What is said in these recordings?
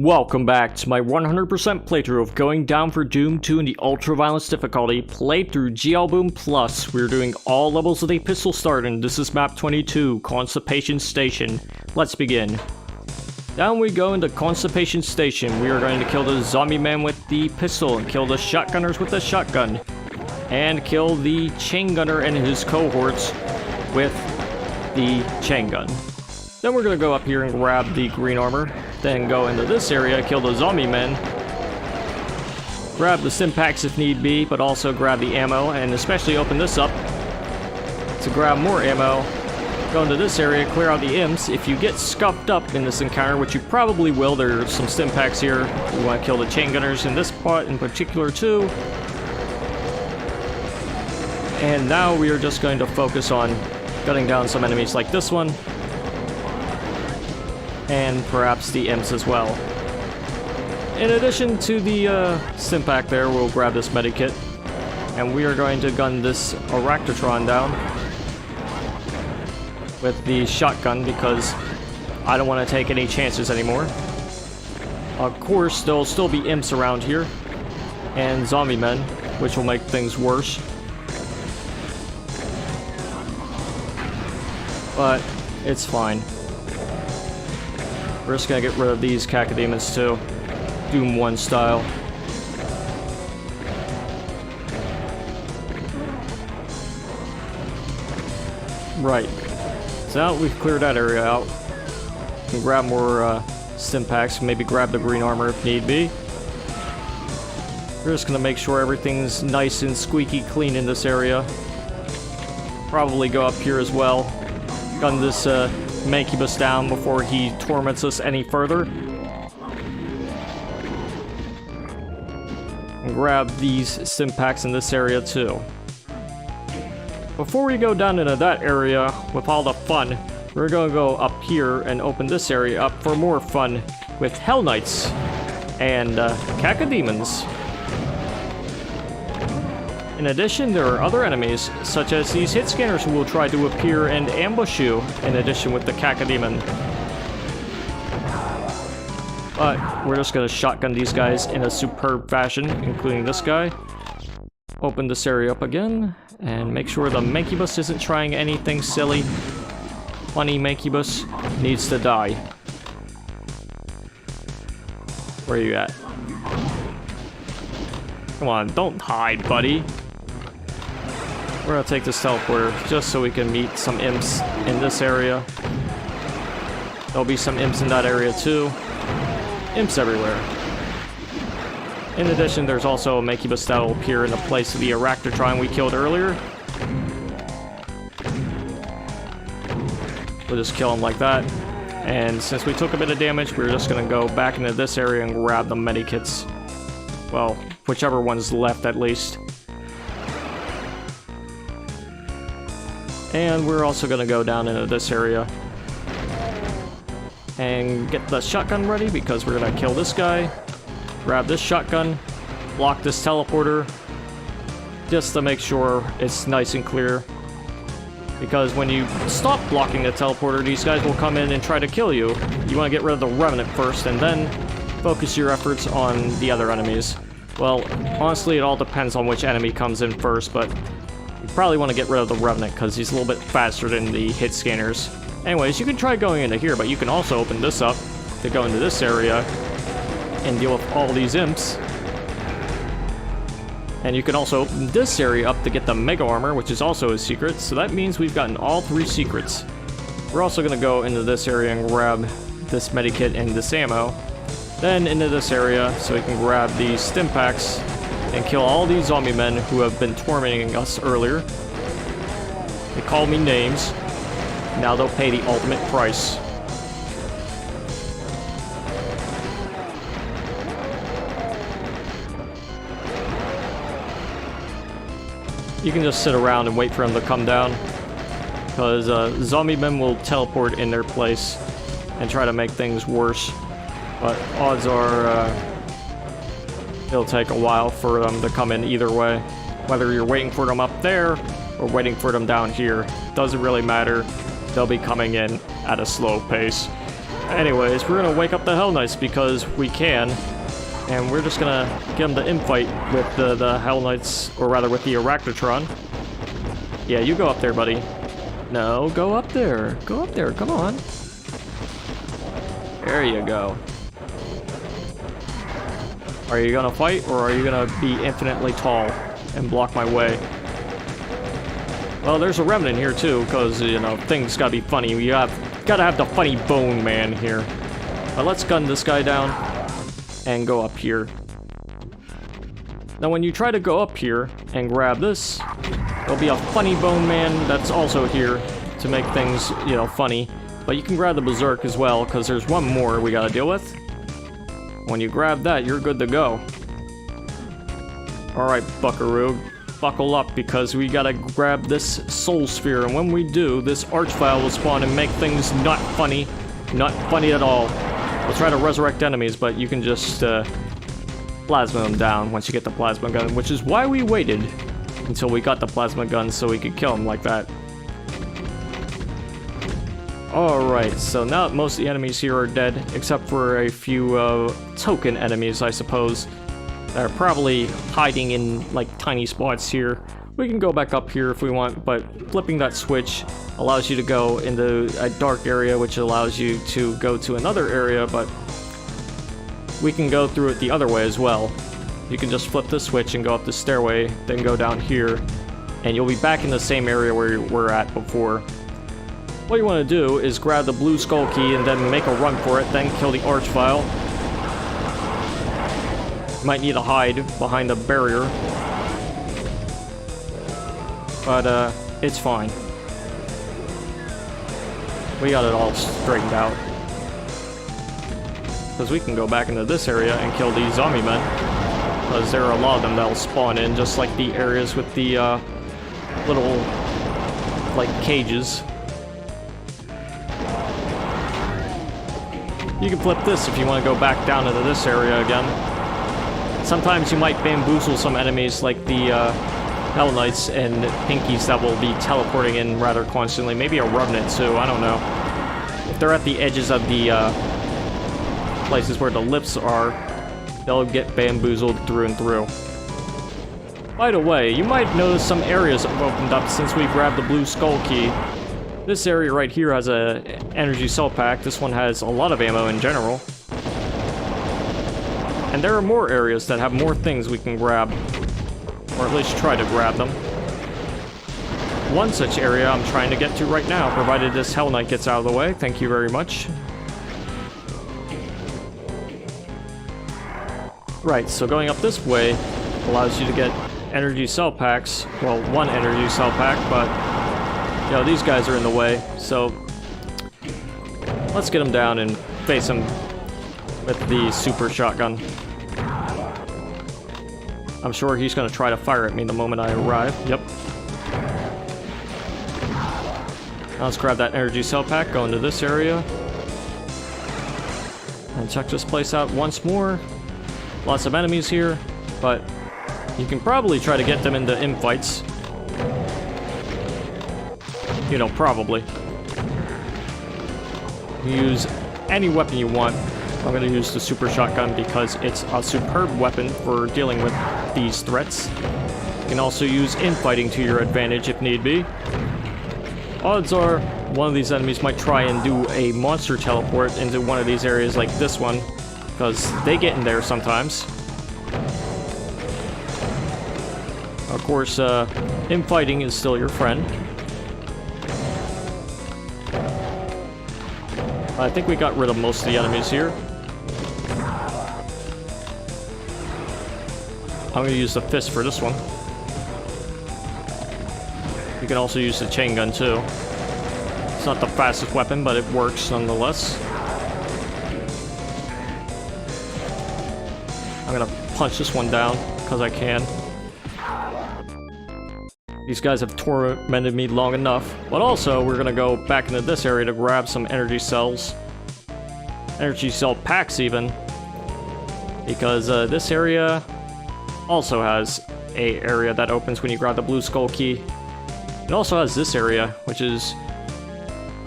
Welcome back to my 100% playthrough of Going Down for Doom 2 in the Ultra Violence difficulty, played through PrBoom Plus. We're doing all levels of the pistol start, and this is MAP22, Constipation Station. Let's begin. Down we go into Constipation Station. We are going to kill the zombie man with the pistol, and kill the shotgunners with the shotgun, and kill the chain gunner and his cohorts with the chain gun. Then we're going to go up here and grab the green armor, then go into this area, kill the zombie men, grab the stim packs if need be, but also grab the ammo, and especially open this up to grab more ammo. Go into this area, clear out the imps. If you get scuffed up in this encounter, which you probably will, there's some stim packs here. We want to kill the chain gunners in this part in particular too. And now we are just going to focus on gunning down some enemies like this one, and perhaps the imps as well. In addition to the stim pack there, we'll grab this Medikit, and we are going to gun this Arachnotron down with the shotgun because I don't want to take any chances anymore. Of course, there'll still be imps around here, and zombie men, which will make things worse. But it's fine. We're just gonna get rid of these cacodemons too. Doom 1 style. Right. So now we've cleared that area out. We can grab more stim packs, maybe grab the green armor if need be. We're just gonna make sure everything's nice and squeaky clean in this area. Probably go up here as well. Gun this Mancubus down before he torments us any further. And grab these stim packs in this area too. Before we go down into that area with all the fun, we're gonna go up here and open this area up for more fun with Hell Knights and cacodemons. In addition, there are other enemies, such as these hit scanners who will try to appear and ambush you, in addition with the cacodemon. But we're just gonna shotgun these guys in a superb fashion, including this guy. Open this area up again, and make sure the Mancubus isn't trying anything silly. Funny Mancubus needs to die. Where are you at? Come on, don't hide, buddy. We're gonna take this teleporter just so we can meet some imps in this area. There'll be some imps in that area too. Imps everywhere. In addition, there's also a Mancubus that will appear in the place of the Arachnotron we killed earlier. We'll just kill him like that. And since we took a bit of damage, we're just gonna go back into this area and grab the Medikits. Well, whichever one's left at least. And we're also gonna go down into this area and get the shotgun ready because we're gonna kill this guy, grab this shotgun, block this teleporter, just to make sure it's nice and clear. Because when you stop blocking the teleporter, these guys will come in and try to kill you. You want to get rid of the Revenant first and then focus your efforts on the other enemies. Well, honestly, it all depends on which enemy comes in first, but you probably want to get rid of the Revenant because he's a little bit faster than the hit scanners. Anyways, you can try going into here, but you can also open this up to go into this area and deal with all these imps. And you can also open this area up to get the Mega Armor, which is also a secret, so that means we've gotten all 3 secrets. We're also going to go into this area and grab this Medikit and this ammo. Then into this area so we can grab these stim packs and kill all these zombie men who have been tormenting us earlier. They called me names. Now they'll pay the ultimate price. You can just sit around and wait for them to come down, because zombie men will teleport in their place and try to make things worse. But odds are it'll take a while for them to come in either way. Whether you're waiting for them up there or waiting for them down here, doesn't really matter. They'll be coming in at a slow pace. Anyways, we're gonna wake up the Hell Knights because we can. And we're just gonna get them to infight with the Hell Knights, or rather with the Arachnotron. Yeah, you go up there, buddy. No, go up there. Go up there, come on. There you go. Are you gonna fight, or are you gonna be infinitely tall and block my way? Well, there's a remnant here too, because, you know, things gotta be funny. We gotta have the funny bone man here. But let's gun this guy down and go up here. Now, when you try to go up here and grab this, there'll be a funny bone man that's also here to make things, you know, funny. But you can grab the Berserk as well, because there's one more we gotta deal with. When you grab that, you're good to go. Alright, buckaroo. Buckle up, because we gotta grab this Soul Sphere, and when we do, this Archvile will spawn and make things not funny. Not funny at all. We'll try to resurrect enemies, but you can just plasma them down once you get the plasma gun, which is why we waited until we got the plasma gun so we could kill them like that. Alright, so now most of the enemies here are dead, except for a few token enemies, I suppose. That are probably hiding in, like, tiny spots here. We can go back up here if we want, but flipping that switch allows you to go into a dark area, which allows you to go to another area, but we can go through it the other way as well. You can just flip the switch and go up the stairway, then go down here, and you'll be back in the same area where you were at before. What you want to do is grab the blue skull key and then make a run for it, then kill the Archvile. Might need to hide behind the barrier, but it's fine. We got it all straightened out, because we can go back into this area and kill these zombie men, because there are a lot of them that'll spawn in, just like the areas with the little, like, cages. You can flip this if you want to go back down into this area again. Sometimes you might bamboozle some enemies like the Hell Knights and Pinkies that will be teleporting in rather constantly. Maybe a Revenant too, I don't know. If they're at the edges of the places where the lifts are, they'll get bamboozled through and through. By the way, you might notice some areas have opened up since we grabbed the blue skull key. This area right here has a energy cell pack. This one has a lot of ammo in general. And there are more areas that have more things we can grab, or at least try to grab them. One such area I'm trying to get to right now, provided this Hell Knight gets out of the way. Thank you very much. Right, so going up this way allows you to get energy cell packs. Well, one energy cell pack, but, you know, these guys are in the way, so let's get them down and face them with the super shotgun. I'm sure he's going to try to fire at me the moment I arrive. Yep. Now let's grab that energy cell pack, go into this area, and check this place out once more. Lots of enemies here, but you can probably try to get them into infights. You know, probably. Use any weapon you want. I'm going to use the super shotgun because it's a superb weapon for dealing with these threats. You can also use infighting to your advantage if need be. Odds are one of these enemies might try and do a monster teleport into one of these areas like this one, because they get in there sometimes. Of course, infighting is still your friend. I think we got rid of most of the enemies here. I'm going to use the fist for this one. You can also use the chain gun too. It's not the fastest weapon, but it works nonetheless. I'm going to punch this one down because I can. These guys have tormented me long enough. But also, we're going to go back into this area to grab some energy cells. Energy cell packs even. Because this area also has a area that opens when you grab the blue skull key. It also has this area, which is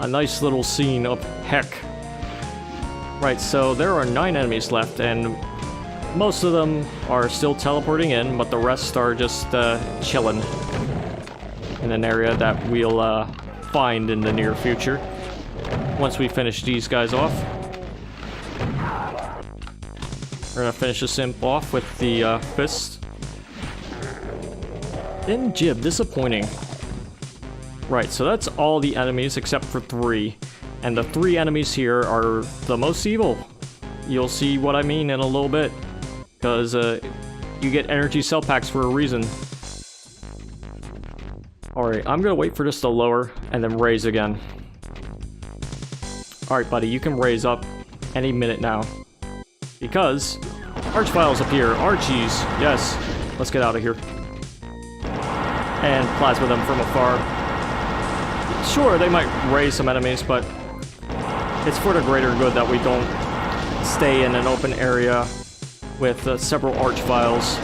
a nice little scene of heck. Right, so there are 9 enemies left, and most of them are still teleporting in, but the rest are just chilling in an area that we'll find in the near future once we finish these guys off. We're gonna finish this imp off with the fist. Then Jib, disappointing. Right, so that's all the enemies except for 3. And the 3 enemies here are the most evil. You'll see what I mean in a little bit. Because you get energy cell packs for a reason. Alright, I'm gonna wait for this to lower and then raise again. Alright, buddy, you can raise up any minute now. Because Archviles appear. Archies, yes. Let's get out of here. And plasma them from afar. Sure, they might raise some enemies, but it's for the greater good that we don't stay in an open area with several Archviles.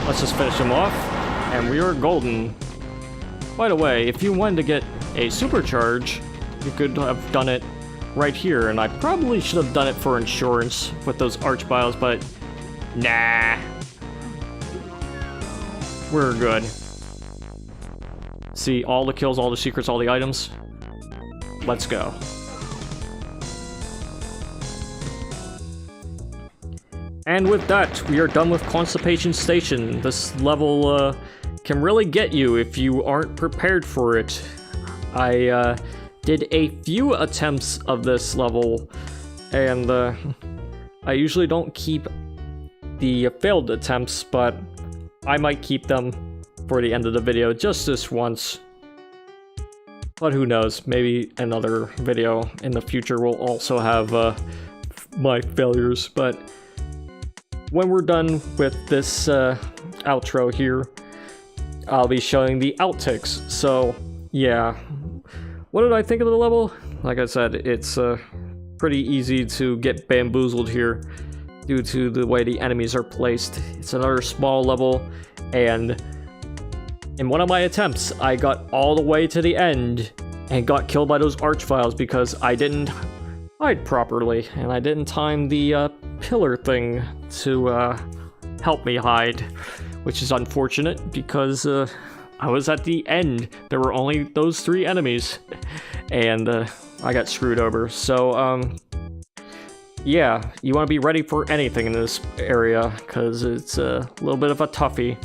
Let's just finish them off, and we are golden. By the way, if you wanted to get a supercharge, you could have done it right here, and I probably should have done it for insurance with those Archviles, but nah. We're good. See, all the kills, all the secrets, all the items. Let's go. And with that, we are done with Constipation Station. This level can really get you if you aren't prepared for it. I did a few attempts of this level, and I usually don't keep the failed attempts, but I might keep them for the end of the video just this once. But who knows, maybe another video in the future will also have my failures. But when we're done with this outro here, I'll be showing the outtakes. So yeah, what did I think of the level? Like I said, it's pretty easy to get bamboozled here due to the way the enemies are placed. It's another small level, and in one of my attempts, I got all the way to the end and got killed by those Archviles because I didn't hide properly, and I didn't time the pillar thing to help me hide, which is unfortunate because I was at the end. There were only those 3 enemies, and I got screwed over. So, yeah, you want to be ready for anything in this area because it's a little bit of a toughie.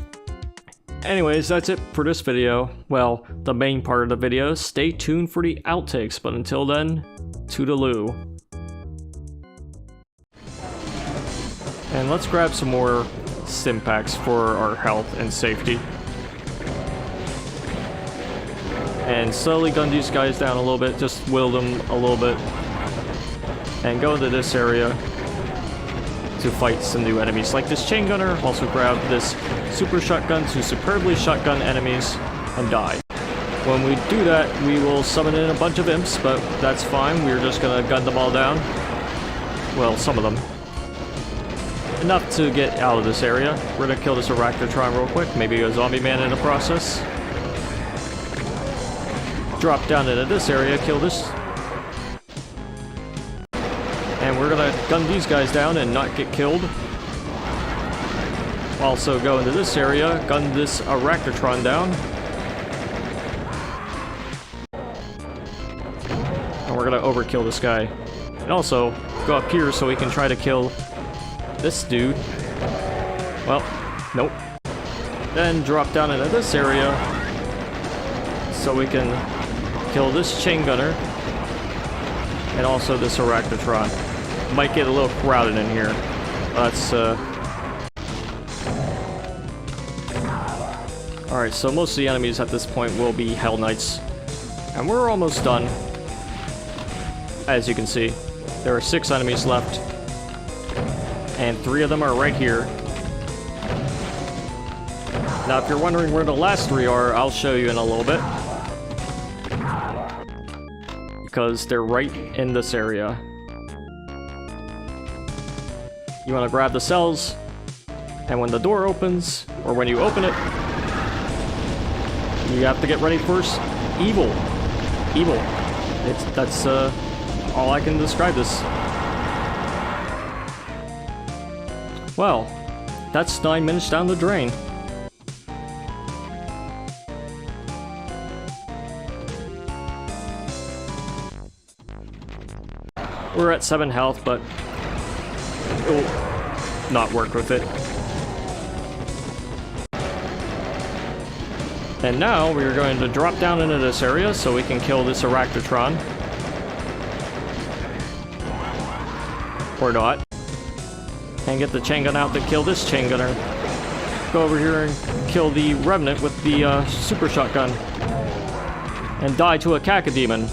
Anyways, that's it for this video. Well, the main part of the video. Stay tuned for the outtakes, but until then, toodaloo. And let's grab some more stim packs for our health and safety. And slowly gun these guys down a little bit, just whittle them a little bit. And go into this area to fight some new enemies like this chain gunner. Also grab this super shotgun to superbly shotgun enemies and die. When we do that, we will summon in a bunch of imps, but that's fine. We're just gonna gun them all down. Well, some of them. Enough to get out of this area. We're gonna kill this Arachnotron real quick, maybe a zombie man in the process. Drop down into this area, kill this. And we're gonna gun these guys down and not get killed. Also go into this area, gun this Arachnotron down. And we're gonna overkill this guy. And also, go up here so we can try to kill this dude. Well, nope. Then drop down into this area so we can kill this chain gunner. And also this Arachnotron. Might get a little crowded in here. That's Alright, so most of the enemies at this point will be Hell Knights. And we're almost done. As you can see, there are 6 enemies left. And 3 of them are right here. Now, if you're wondering where the last 3 are, I'll show you in a little bit. Because they're right in this area. You want to grab the cells, and when the door opens, or when you open it, you have to get ready first. Evil. Evil. That's all I can describe this. Well, that's 9 minutes down the drain. We're at 7 health, but it will not work with it. And now we're going to drop down into this area so we can kill this Arachnotron. Or not. And get the chain gun out to kill this chain gunner. Go over here and kill the Revenant with the super shotgun. And die to a Cacodemon.